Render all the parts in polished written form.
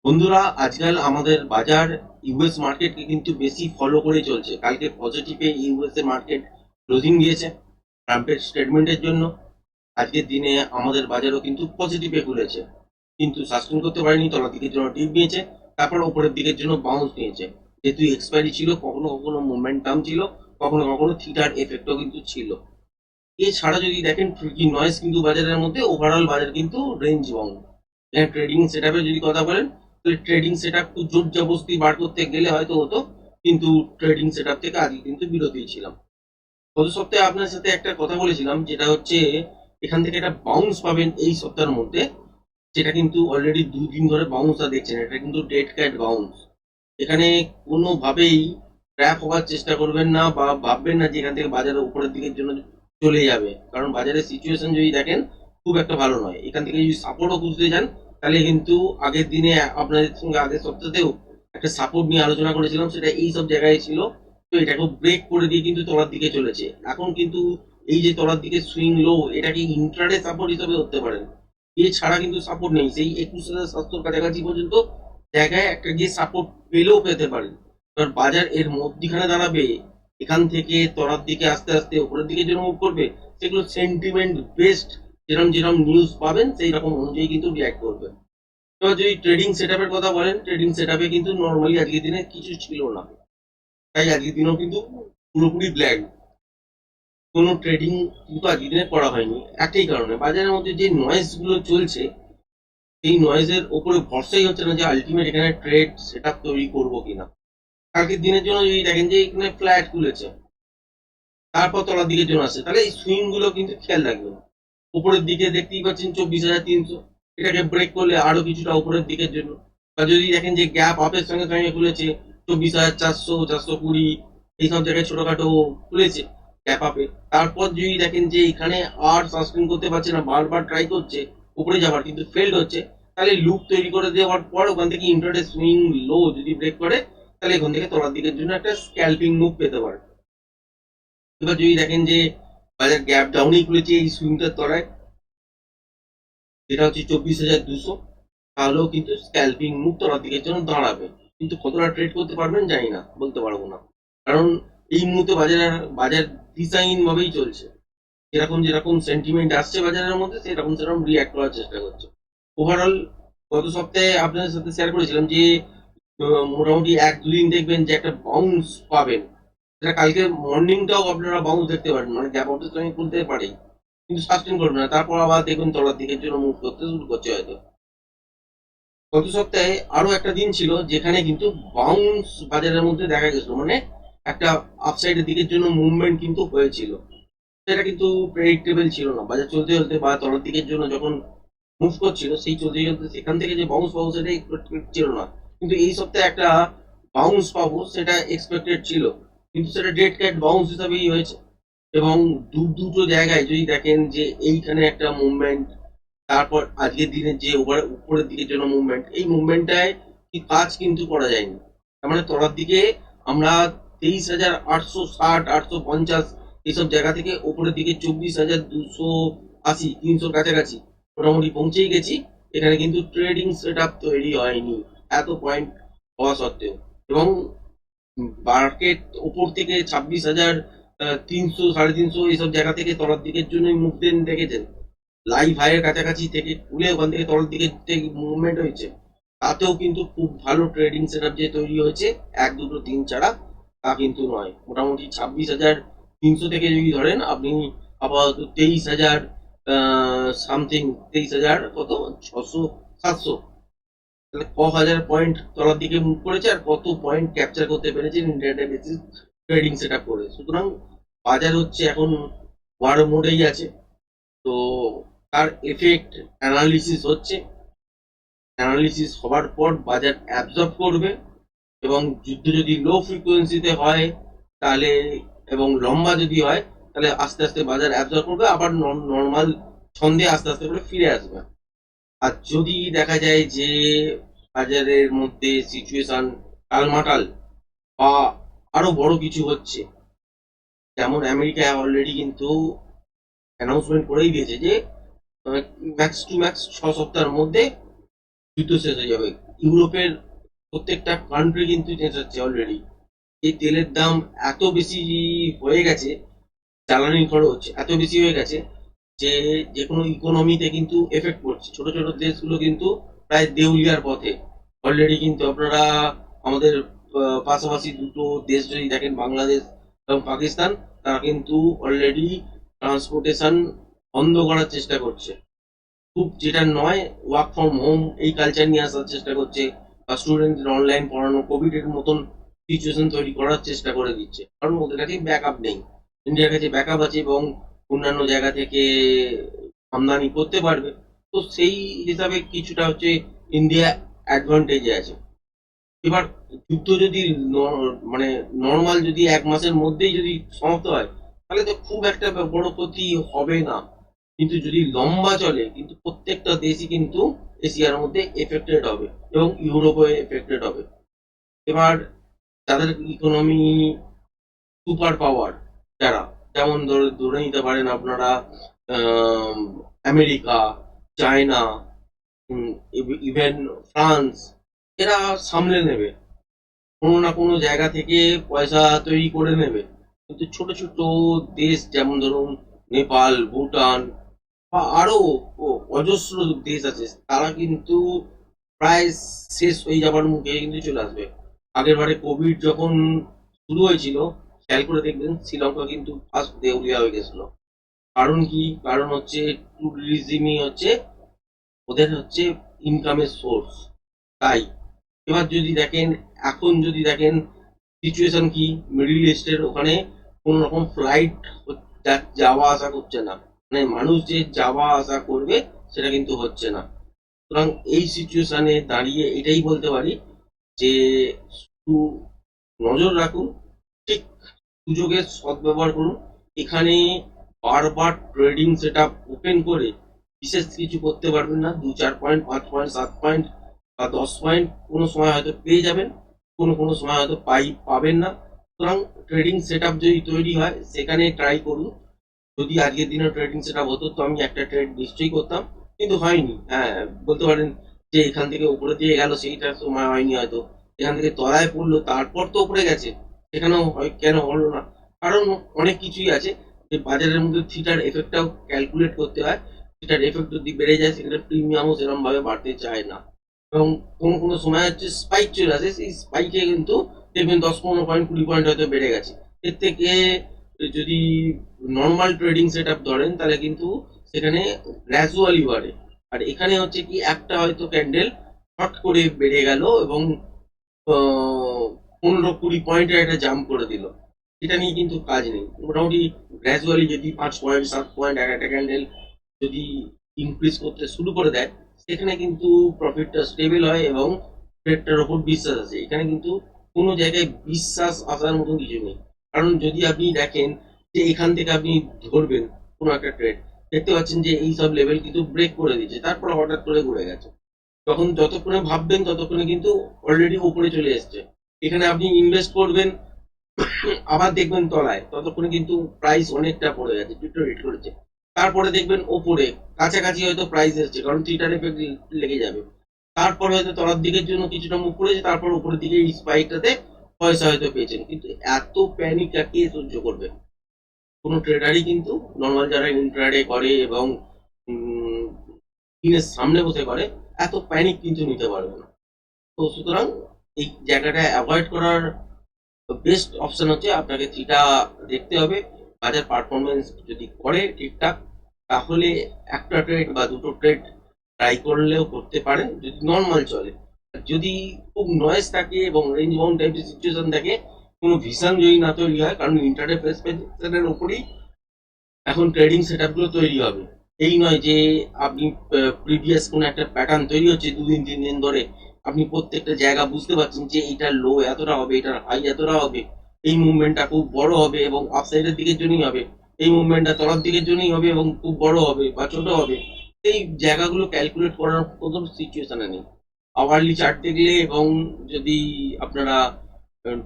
বন্ধুরা, আজকাল আমাদের বাজার ইউএস মার্কেটকে কিন্তু বেশি ফলো করে চলছে। কালকে পজিটিভে ইউএসএ মার্কেট ক্লোজিং দিয়েছে ট্রাম্পের স্টেটমেন্টের জন্য। আজকের দিনে আমাদের বাজারও কিন্তু পজিটিভে খুলেছে, কিন্তু সাস্টেন করতে পারেনি, তলার দিকের জন্য ডিপ নিয়েছে, তারপর ওপরের দিকের জন্য বাউন্স নিয়েছে। যেহেতু এক্সপায়ারি ছিল, কখনো কখনো মোমেন্টাম ছিল, কখনো কখনো থিটার এফেক্টও কিন্তু ছিল। এছাড়া যদি দেখেন ট্রিকি নয়েজ কিন্তু বাজারের মধ্যে, ওভারঅল বাজার কিন্তু রেঞ্জ বাউন্ড। ট্রেডিং সেট আপে যদি কথা বলেন, তাহলে ট্রেডিং সেট আপ জোর জবস্তি বার করতে গেলে হয়তো হতো, কিন্তু ট্রেডিং সেট আপ থেকে আজকে কিন্তু বিরতি ছিলাম। গত সপ্তাহে আপনার সাথে একটা কথা বলেছিলাম, যেটা হচ্ছে এখান থেকে একটা বাউন্স পাবেন এই সপ্তাহের মধ্যে, যেটা কিন্তু অলরেডি 2 দিন ধরে বাউন্সটা দেখছেন। এটা কিন্তু ডেড ক্যাট বাউন্স। এখানে কোনোভাবেই ট্র্যাপ হওয়ার চেষ্টা করবেন না, বা ভাববেন না যে এখান থেকে বাজারের উপরের দিকের জন্য চলে যাবে, কারণ বাজারের সিচুয়েশন যদি দেখেন খুব একটা ভালো নয়। এখান থেকে যদি সাপোর্টও খুঁজতে যান, তাহলে কিন্তু আগের দিনে আপনাদের সঙ্গে আগের সপ্তাহেও একটা সাপোর্ট নিয়ে আলোচনা করেছিলাম, সেটা এই সব জায়গায় ছিল। তো এটাকে ব্রেক করে দিয়ে কিন্তু তলার দিকে চলেছে। এখন কিন্তু এই যে তলার দিকে সুইং লো, এটাকে ইন্ট্রাডে সাপোর্ট হিসেবে ধরতে পারেন। এছাড়া কিন্তু সাপোর্ট নেই, সেই 21,700 কাছাকাছি পর্যন্ত জায়গায় একটা গিয়ে সাপোর্ট পেলেও পেতে পারেন। এবার বাজার এর মধ্যিখানে দাঁড়াবে, এখান থেকে তলার দিকে আস্তে আস্তে উপরের দিকে যে মুভ করবে, সেগুলো সেন্টিমেন্ট বেসড। যেরকম যেরকম নিউজ পাবেন সেই রকম অনুযায়ী কিন্তু রিয়াক্ট করবে। এবার যদি ট্রেডিং সেট আপের কথা বলেন, ট্রেডিং সেট আপে কিন্তু নর্মালি আজকের দিনে কিছু ছিল না। তাই আজকের দিনেও কিন্তু পুরোপুরি ব্ল্যাক। কোনো ট্রেডিং কিন্তু আজকের দিনে করা হয়নি, একটাই কারণে বাজারের মধ্যে যে নয়েজ গুলো চলছে, এই নয়েজের ওপরে ভরসাই হচ্ছে না যে আলটিমেট এখানে ট্রেড সেট আপ তৈরি করবো কিনা। কালকের দিনের জন্য যদি দেখেন যে এখানে ফ্ল্যাট খুলেছে, তারপর তলার দিকের জন্য আসছে, তাহলে এই সুইং গুলো কিন্তু খেয়াল রাখবেন। উপরের দিকে দেখতেই পাচ্ছেন 24,300, এটাকে ব্রেক করলে আরো কিছুটা উপরের দিকের জন্য। বা যদি দেখেন যে গ্যাপ আপের সঙ্গে সঙ্গে খুলেছে 24,400, 420, এইসব জায়গায় ছোটখাটো খুলেছে গ্যাপ আপে, তারপর যদি দেখেন যে এখানে আর সাস্টেন করতে পারছে না, বারবার ট্রাই করছে উপরে যাওয়ার কিন্তু ফেল্ড হচ্ছে, তাহলে লুপ তৈরি করে দেওয়ার পর ওখান থেকে ইন্টারডে সুইং লো যদি ব্রেক করে, তাহলে এখান থেকে তলার দিকের জন্য একটা স্ক্যাল্পিং মুভ পেতে পারে। এবার যদি দেখেন যে বাজার গ্যাপ ডাউনই খুলেছে এই সুইংটার তলায়, যেটা হচ্ছে 24,200, তাহলেও কিন্তু স্ক্যাল্পিং মুভ তলার দিকের জন্য দাঁড়াবে। কিন্তু কতটা ট্রেড করতে পারবেন জানি না, বলতে পারবো না, কারণ এই মুহূর্তে বাজার ডিজাইন ভাবেই চলছে। যেরকম যেরকম সেন্টিমেন্ট আসছে বাজারের মধ্যে, সেরকম সেরকম রিয়াক্ট করার চেষ্টা করছে। ওভারঅল গত সপ্তাহে আপনাদের সাথে শেয়ার করেছিলাম যে মোটামুটি 1-2 দিন দেখবেন যে একটা বাউন্স পাবেন। সেটা কালকে মর্নিংটাও আপনারা বাউন্স দেখতে পারেন, মানে গ্যাপ আপের সঙ্গে খুলতে পারে, কিন্তু সাস্টেন করবে না, তারপর আবার দেখবেন তলার দিকের জন্য মুভ করতে শুরু করছে হয়তো। গত সপ্তাহে আরো একটা দিন ছিল যেখানে কিন্তু বাউন্স বাজারের মধ্যে দেখা গেছিল, মানে একটা আপসাইডের দিকের জন্য মুভমেন্ট কিন্তু হয়েছিল। সেটা কিন্তু প্রেডিক্টেবল ছিল না। বাজার চলতে চলতে বা তলার দিকের জন্য যখন মুভ করছিল, সেই চলতে চলতে সেখান থেকে যে বাউন্স পাবো সেটা এক্সপেক্টেড ছিল না। কিন্তু এই সপ্তাহে একটা বাউন্স পাবো সেটা এক্সপেক্টেড ছিল, কিন্তু সেটা ডেড ক্যাট বাউন্স হিসাবেই হয়েছে। এবং দুটো জায়গায় যদি দেখেন যে এইখানে একটা মুভমেন্ট, তারপর আজকের দিনে যে উপরের দিকের জন্য মুভমেন্ট, এই মুভমেন্টটায় কি কাজ কিন্তু করা যায়নি। তার মানে তলার দিকে আমরা 23,860, 850 এইসব জায়গা থেকে উপরের দিকে 24,280, 300 কাছাকাছি মোটামুটি পৌঁছেই গেছি। এখানে কিন্তু ট্রেডিং সেট আপ তৈরি হয়নি এত পয়েন্ট হওয়া সত্ত্বেও। এবং মার্কেট ওপর থেকে 26,300, 350 এইসব জায়গা থেকে তলার দিকের জন্য মুভমেন্ট দেখেছেন। লাইভ হাইয়ের কাছাকাছি থেকে খুলে ওখান থেকে তলার দিকে মুভমেন্ট হয়েছে, তাতেও কিন্তু খুব ভালো ট্রেডিং সেট আপ যে তৈরি হয়েছে 1, 2, 3 ছাড়া, তা কিন্তু নয়। মোটামুটি 26,300 থেকে যদি ধরেন আপনি, আপাতত 23,000 সামথিং, 23,000 কত, 600, 700, তাহলে হাজার পয়েন্ট তলার দিকে মুভ করেছে, আর কত পয়েন্ট ক্যাপচার করতে পেরেছে intraday basis trading set up করে। সুতরাং বাজার হচ্ছে এখন ওয়ার মোডেই আছে। তো তার এফেক্ট অ্যানালিসিস হচ্ছে, অ্যানালিসিস হওয়ার পর বাজার অ্যাবজর্ব করবে, এবং যুদ্ধ যদি লো ফ্রিকোয়েন্সিতে হয় তাহলে, এবং লম্বা যদি হয়, তাহলে আস্তে আস্তে বাজার অ্যাবজর্ব করবে, আবার নর্মাল ছন্দে আস্তে আস্তে করে ফিরে আসবে। আর যদি দেখা যায় যে বাজারের মধ্যে সিচুয়েশন টালমাটাল, বা আরো বড় কিছু হচ্ছে, যেমন আমেরিকা অলরেডি কিন্তু অ্যানাউন্সমেন্ট করেই দিয়েছে যে ম্যাক্স টু ম্যাক্স 6 সপ্তাহের মধ্যে যুদ্ধ শেষ হয়ে যাবে। ইউরোপের প্রত্যেকটা কান্ট্রি কিন্তু চেঁচাচ্ছে অলরেডি। এই তেলের দাম এত বেশি হয়ে গেছে, জ্বালানি খরচ এত বেশি হয়ে গেছে যে যে কোনো ইকোনমিতে কিন্তু এফেক্ট পড়ছে। ছোট ছোট দেশগুলো কিন্তু প্রায় দেউলিয়ার পথে অলরেডি। কিন্তু আপনারা আমাদের পাশাপাশি দুটো দেশ যদি দেখেন, বাংলাদেশ এবং পাকিস্তান, তারা কিন্তু অলরেডি ট্রান্সপোর্টেশন বন্ধ করার চেষ্টা করছে। খুব যেটা নয়, ওয়ার্ক ফ্রম হোম এই কালচার নিয়ে আসার চেষ্টা করছে, বা স্টুডেন্টদের অনলাইন পড়ানো, কোভিড এর মতন সিচুয়েশন তৈরি করার চেষ্টা করে দিচ্ছে। কারণ ওদের কাছে ব্যাকআপ নেই। ইন্ডিয়ার কাছে ব্যাকআপ আছে এবং অন্যান্য জায়গা থেকে আমদানি করতে পারবে। তো সেই হিসাবে কিছুটা হচ্ছে ইন্ডিয়া অ্যাডভান্টেজে আছে। এবার যুদ্ধ যদি মানে নর্মাল যদি 1 মাসের মধ্যেই যদি সমাপ্ত হয়, তাহলে তো খুব একটা বড় ক্ষতি হবে না। কিন্তু যদি লম্বা চলে, কিন্তু প্রত্যেকটা দেশই কিন্তু এশিয়ার মধ্যে এফেক্টেড হবে এবং ইউরোপে এফেক্টেড হবে। এবার তাদের ইকোনমি সুপার পাওয়ার যারা, যেমন ধরে ধরে নিতে পারেন আপনারা আম, আমেরিকা, চায়না, ইভেন ফ্রান্স, এরা সামলে নেবে। কোনো না কোনো জায়গা থেকে পয়সা তৈরি করে নেবে। কিন্তু ছোট ছোট দেশ, যেমন ধরুন নেপাল, ভুটান, বা আরো অজস্র দেশ আছে, তারা কিন্তু প্রায় শেষ হয়ে যাবার মুখে কিন্তু চলে আসবে। আগের বারে কোভিড যখন শুরু হয়েছিল, খেয়াল করে দেখবেন শ্রীলঙ্কা কিন্তু ফার্স্ট দেউলিয়া হয়ে গেছিল। কারণ কি? কারণ হচ্ছে ট্যুরিজমই হচ্ছে ওদের হচ্ছে ইনকামের সোর্স। তাই এবার যদি দেখেন, এখন যদি দেখেন সিচুয়েশন কি, মিডল ইস্টের ওখানে কোন রকম ফ্লাইট যাওয়া আসা করছে না। মানে মানুষ যে যাওয়া আসা করবে সেটা কিন্তু হচ্ছে না। সুতরাং এই সিচুয়েশনে দাঁড়িয়ে এটাই বলতে পারি যে শুধু নজর রাখুন, ঠিক সুযোগের সদ্ব্যবহার করুন। এখানে বারবার ট্রেডিং সেট আপ ওপেন করে বিশেষ কিছু করতে পারবেন না। 2-4 পয়েন্ট, 5 পয়েন্ট, 7 পয়েন্ট বা 10 পয়েন্ট কোনো সময় হয়তো পেয়ে যাবেন, কোনো কোনো সময় হয়তো পাবেন না। সুতরাং ট্রেডিং সেট আপ যদি তৈরি হয়, সেখানে ট্রাই করুন। যদি আজকের দিনে ট্রেডিং সেট আপ হতো, তো আমি একটা ট্রেড নিশ্চয়ই করতাম, কিন্তু হয়নি। হ্যাঁ, বলতে পারেন যে এখান থেকে উপরে দিয়ে গেল, সেইটা সময় হয়নি হয়তো। এখান থেকে তলায় পড়লো, তারপর তো উপরে গেছে, সেখানেও কেন হলো না? কারণ অনেক কিছুই আছে। যে বাজারের মধ্যে থিটার এফেক্টটাও ক্যালকুলেট করতে হয়। থিটার এফেক্ট যদি বেড়ে যায়, সেখানে প্রিমিয়ামও সেরকম ভাবে বাড়তে চায় না। এবং কোনো কোনো সময় হচ্ছে স্পাইক চলে আসে, সেই স্পাইকে কিন্তু দেখবেন 10-15 পয়েন্ট, 20 পয়েন্ট হয়তো বেড়ে গেছে। এর থেকে যদি নর্মাল ট্রেডিং সেট আপ ধরেন, তাহলে কিন্তু সেখানে গ্র্যাজুয়ালি বাড়ে। আর এখানে হচ্ছে কি, একটা হয়তো ক্যান্ডেল হট করে বেড়ে গেল এবং 15-20 পয়েন্টের একটা জাম্প করে দিল, এটা নিয়ে কিন্তু কাজ নেই। মোটামুটি গ্র্যাজুয়ালি যদি 5 পয়েন্ট, 7 পয়েন্ট একটা ক্যান্ডেল যদি ইনক্রিজ করতে শুরু করে দেয়, সেখানে কিন্তু প্রফিটটা স্টেবল হয় এবং ট্রেডটার ওপর বিশ্বাস আছে। এখানে কিন্তু কোনো জায়গায় বিশ্বাস আসার মতন কিছু নেই। কারণ যদি আপনি দেখেন যে এখান থেকে আপনি ধরবেন কোনো একটা ট্রেড, দেখতে পাচ্ছেন যে এই সব লেভেল কিন্তু ব্রেক করে দিচ্ছে, তারপর হঠাৎ করে ঘুরে গেছে। তখন যতক্ষণে ভাববেন ততক্ষণে কিন্তু অলরেডি উপরে চলে এসছে। এখানে আপনি ইনভেস্ট করবেন, আবার দেখবেন তলায়, ততক্ষণে কিন্তু প্রাইস অনেকটা পড়ে গেছে, ডিটোরেট করেছে। তারপরে দেখবেন ওপরে কাছাকাছি হয়তো প্রাইস এসছে, কারণ থিটার এফেক্ট লেগে যাবে। তারপর হয়তো তলার দিকের জন্য কিছুটা মুখ করেছে, তারপর উপরের দিকে এই স্পাইকটাতে পয়সা হয়তো পেয়েছেন। কিন্তু এত প্যানিক কে সহ্য করবে? কোনো ট্রেডারই কিন্তু, নর্মাল যারা ইন্ট্রাডে করে এবং স্ক্রিনের সামনে বসে করে, এত প্যানিক কিন্তু নিতে পারবে না। তো সুতরাং এই জায়গাটা অ্যাভয়েড করার বেস্ট অপশন হচ্ছে আপনাকে থিটা দেখতে হবে। বাজার পারফরমেন্স যদি করে ঠিকঠাক, তাহলে একটা ট্রেড বা দুটো ট্রেড ট্রাই করলেও করতে পারেন, যদি নর্মাল চলে। আর যদি খুব নয়েজ থাকে এবং রেঞ্জ বাউন্ড টাইপের সিচুয়েশন থাকে, কোনো ভিশন যদি না তৈরি হয়, কারণ ইন্টারডে প্রেসপেকশনের উপরই এখন ট্রেডিং সেট গুলো তৈরি হবে। এই নয় যে আপনি প্রিভিয়াস কোনো একটা প্যাটার্ন তৈরি হচ্ছে 2 দিন 3 দিন ধরে, আপনি প্রত্যেকটা জায়গা বুঝতে পারছেন যে এইটার লো এতটা হবে, এটার হাই এতটা হবে, এই মুভমেন্টটা খুব বড় হবে এবং আপসাইডের দিকের জন্যই হবে, এই মুভমেন্টটা তলার দিকের জন্যই হবে এবং খুব বড় হবে বা ছোট হবে। এই জায়গাগুলো ক্যালকুলেট করার কোনো সিচুয়েশনে নেই। আওয়ারলি চার্ট দেখলে এবং যদি আপনারা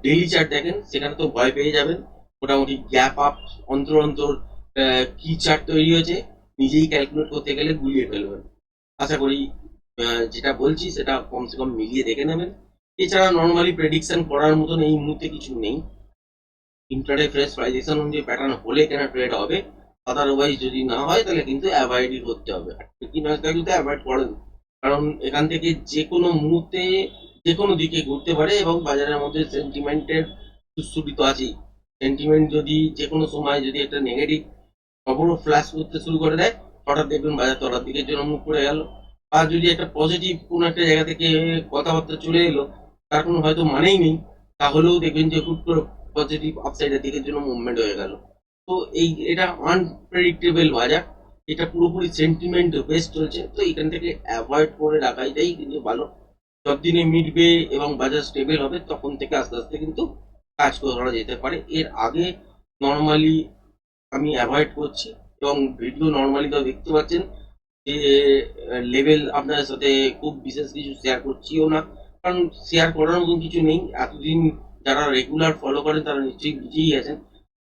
ডেইলি চার্ট দেখেন, সেখানে তো ভয় পেয়ে যাবেন। মোটামুটি গ্যাপ আপ অন্তর অন্তর কি চার্ট তৈরি হয়েছে, নিজেই ক্যালকুলেট করতে গেলে গুলিয়ে ফেলবেন। আশা করি যেটা বলছি সেটা কমসে কম মিলিয়ে দেখে নেবেন। এছাড়া নর্মালি প্রেডিকশন করার মতন এই মুহূর্তে কিছু নেই। ইন্টারডে ফ্রেশ প্রাইজেশন অনুযায়ী প্যাটার্ন হলে কেন ট্রেড হবে, আদারওয়াইজ যদি না হয় তাহলে কিন্তু অ্যাভয়েডই করতে হবে। কি নয় তাহলে কিন্তু অ্যাভয়েড করেন, কারণ এখান থেকে যে কোনো মুহূর্তে যে কোনো দিকে ঘুরতে পারে এবং বাজারের মধ্যে সেন্টিমেন্টের সুস্থিতি তো আছেই। সেন্টিমেন্ট যদি যে কোনো সময় যদি একটা নেগেটিভ খবরও ফ্ল্যাশ করতে শুরু করে দেয়, হঠাৎ দেখবেন বাজার তলার দিকের জন্য মুখ করে গেল। আর যদি একটা পজিটিভ কোনো একটা জায়গা থেকে কথাবার্তা চলে এলো, তার কোনো হয়তো মানেই নেই, তাহলেও দেখবেন যে হুট করে পজিটিভ আপসাইডের দিকের জন্য মুভমেন্ট হয়ে গেল। তো এটা আনপ্রেডিক্টেবল বাজার, এটা পুরোপুরি সেন্টিমেন্ট বেস চলছে, তো এখান থেকে অ্যাভয়েড করে রাখাটাই কিন্তু ভালো। যতদিনে মিটবে এবং বাজার স্টেবল হবে তখন থেকে আস্তে আস্তে কিন্তু কাজ করা যেতে পারে। এর আগে নর্মালি আমি অ্যাভয়েড করছি, এবং ভিডিও নর্মালি তো দেখতে পাচ্ছেন যে লেভেল আপনাদের সাথে খুব বিশেষ কিছু শেয়ার করছিও না, কারণ শেয়ার করার মতন কিছু নেই। এতদিন যারা রেগুলার ফলো করেন তারা নিশ্চয়ই বুঝেই গেছেন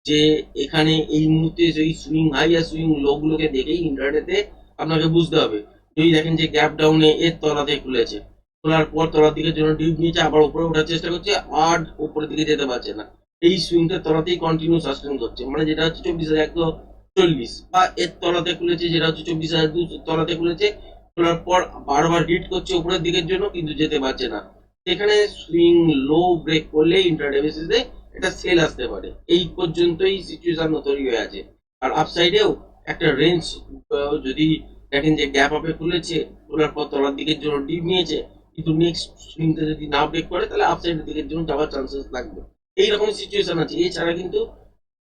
যে এখানে এই মুহূর্তে সেই সুইং হাই আর সুইং লো গুলোকে দেখেই ইন্টারনেটে আপনাকে বুঝতে হবে। যদি দেখেন যে গ্যাপ ডাউনে এর তলাতে খুলেছে, খোলার পর তলার দিকের জন্য ডিপ নিচে আবার উপরে ওঠার চেষ্টা করছে, আর উপরের দিকে যেতে পারছে না, এই সুইংটা তলাতেই কন্টিনিউ সাস্টেন করছে, মানে যেটা হচ্ছে 24,140, বা এর তলাতে খুলেছে যেটা হচ্ছে 24,200 তলাতে খুলেছে, খোলার পর বারবার হিট করছে উপরের দিকের জন্য কিন্তু যেতে পারছে না। সেখানে সুইং লো ব্রেক করলে ইন্টারডে বেসিসে এটা সেল আসতে পারে। এই পর্যন্তই সিচুয়েশন তৈরি হয়ে আছে। আর আপসাইডেও একটা রেঞ্জ যদি দেখেন যে গ্যাপ আপে খুলেছে, খোলার পর তলার দিকের জন্য ডিপ নিয়েছে, কিন্তু নেক্সট সুইংটা যদি না ব্রেক করে তাহলে আপসাইডের দিকের জন্য যাওয়ার চান্সেস থাকবে। এইরকম সিচুয়েশন আছে। এছাড়া কিন্তু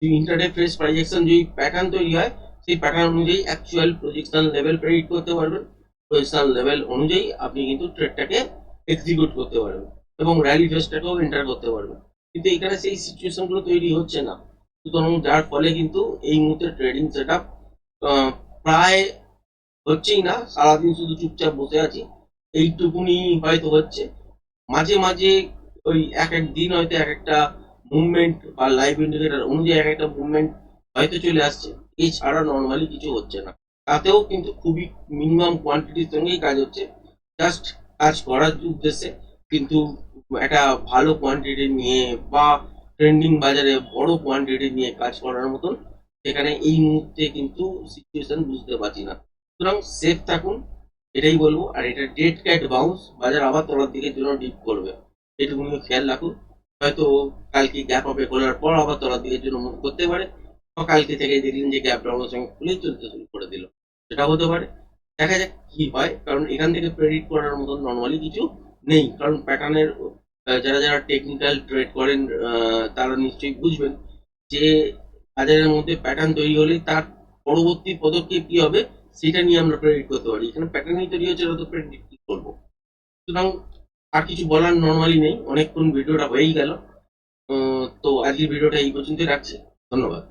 ইন্টারডে ফ্রেশ প্রাইজেকশন যদি প্যাটার্ন তৈরি হয়, সেই প্যাটার্ন অনুযায়ী অ্যাকচুয়াল প্রজেকশন লেভেল প্রেডিক্ট করতে পারবেন। প্রজেকশন লেভেল অনুযায়ী আপনি কিন্তু ট্রেডটাকে এক্সিকিউট করতে পারবেন এবং র্যালি ফেসটাকেও এন্টার করতে পারবেন। কিন্তু এখানে সেই সিচুয়েশন গুলো তৈরি হচ্ছে না, সুতরাং যার ফলে কিন্তু এই মুহূর্তে ট্রেডিং সেট আপ প্রায় হচ্ছেই না। সারাদিন শুধু চুপচাপ বসে আছি, এইটুকুনি হয়তো হচ্ছে। মাঝে মাঝে ওই এক এক দিন হয়তো এক একটা মুভমেন্ট বা লাইভ ইন্ডিকেটার অনুযায়ী এক একটা মুভমেন্ট হয়তো চলে আসছে, এছাড়া নর্মালি কিছু হচ্ছে না। তাতেও কিন্তু খুবই মিনিমাম কোয়ান্টিটির সঙ্গেই কাজ হচ্ছে, জাস্ট কাজ করার উদ্দেশ্যে। কিন্তু একটা ভালো কোয়ান্টিটি নিয়ে বা ট্রেন্ডিং বাজারে বড় কোয়ান্টিটি নিয়ে কাজ করার মতন সেখানে এই মুহূর্তে কিন্তু সিচুয়েশন বুঝতে পারছি না। সুতরাং সেফ থাকুন, এটাই বলবো। আর এটা ডেড ক্যাট বাউন্স, বাজার আবার তলার দিকের জন্য ডিপ করবে, এটুকুনি খেয়াল রাখুন। হয়তো কালকে গ্যাপ আপে খোলার পর আবার তলার দিকের জন্য মুভ করতে পারে, বা কালকে থেকে দেখলেন যে গ্যাপ ডাউনের সঙ্গে খুলেই চলতে শুরু করে দিল, সেটা হতে পারে। দেখা যাক কি হয়, কারণ এখান থেকে প্রেডিক্ট করার মতন নর্মালি কিছু নেই। কারণ প্যাটার্নের যারা যারা টেকনিক্যাল ট্রেড করেন তারা নিশ্চয়ই বুঝবেন যে বাজারের মধ্যে প্যাটার্ন তৈরি হলে তার পরবর্তী পদক্ষেপ কি হবে সেটা নিয়ে আমরা প্রেডিক্ট করতে পারি। এখানে প্যাটার্নই তৈরি হচ্ছে, ওটা তো প্রেডিক্ট কি করবো। সুতরাং আর কিছু বলার নর্মালি নেই, অনেকক্ষণ ভিডিওটা হয়েই গেল। তো আজকের ভিডিওটা এই পর্যন্তই রাখছি। ধন্যবাদ।